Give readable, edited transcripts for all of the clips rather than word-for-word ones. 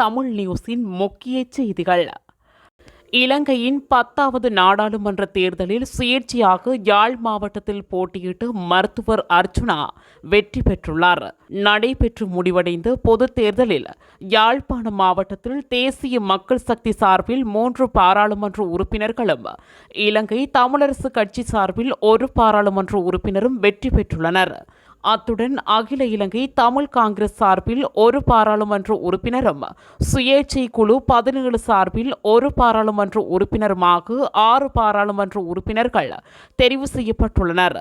தமிழ் நியூஸின் முக்கிய செய்திகள். இலங்கையின் 10வது நாடாளுமன்ற தேர்தலில் சுயேட்சையாக யாழ் மாவட்டத்தில் போட்டியிட்டு மருத்துவர் அர்ச்சுனா வெற்றி பெற்றுள்ளார். நடைபெற்று முடிவடைந்த பொதுத் தேர்தலில் யாழ்ப்பாண மாவட்டத்தில் தேசிய மக்கள் சக்தி சார்பில் 3 பாராளுமன்ற உறுப்பினர்களும் இலங்கை தமிழரசு கட்சி சார்பில் 1 பாராளுமன்ற உறுப்பினரும் வெற்றி பெற்றுள்ளனர். அத்துடன் அகில இலங்கை தமிழ் காங்கிரஸ் சார்பில் 1 பாராளுமன்ற உறுப்பினரும் சுயேட்சை குழு 17 சார்பில் 1 பாராளுமன்ற உறுப்பினருமாக 6 பாராளுமன்ற உறுப்பினர்கள் தெரிவு செய்யப்பட்டுள்ளனர்.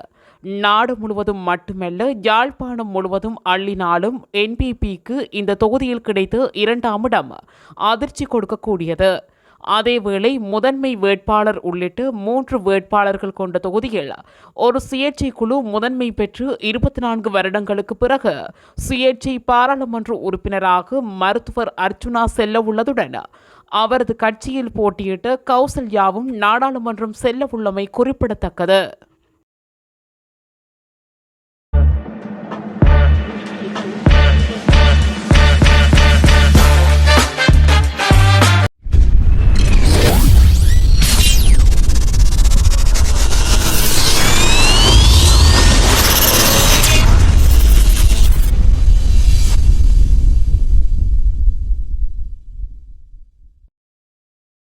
நாடு முழுவதும் மட்டுமல்ல, யாழ்ப்பாணம் முழுவதும் அள்ளினாலும் என்பிபிக்கு இந்த தொகுதியில் கிடைத்த 2ஆம் இடம் அதிர்ச்சி கொடுக்கக்கூடியது. அதேவேளை முதன்மை வேட்பாளர் உள்ளிட்ட 3 வேட்பாளர்கள் கொண்ட தொகுதியில் ஒரு சுயேட்சை குழு முதன்மை பெற்று 24 வருடங்களுக்கு பிறகு சுயேட்சை பாராளுமன்ற உறுப்பினராக மருத்துவர் அர்ச்சுனா செல்ல உள்ளதுடன் அவரது கட்சியில் போட்டியிட்ட கௌசல்யாவும் நாடாளுமன்றம் செல்ல உள்ளமை குறிப்பிடத்தக்கது.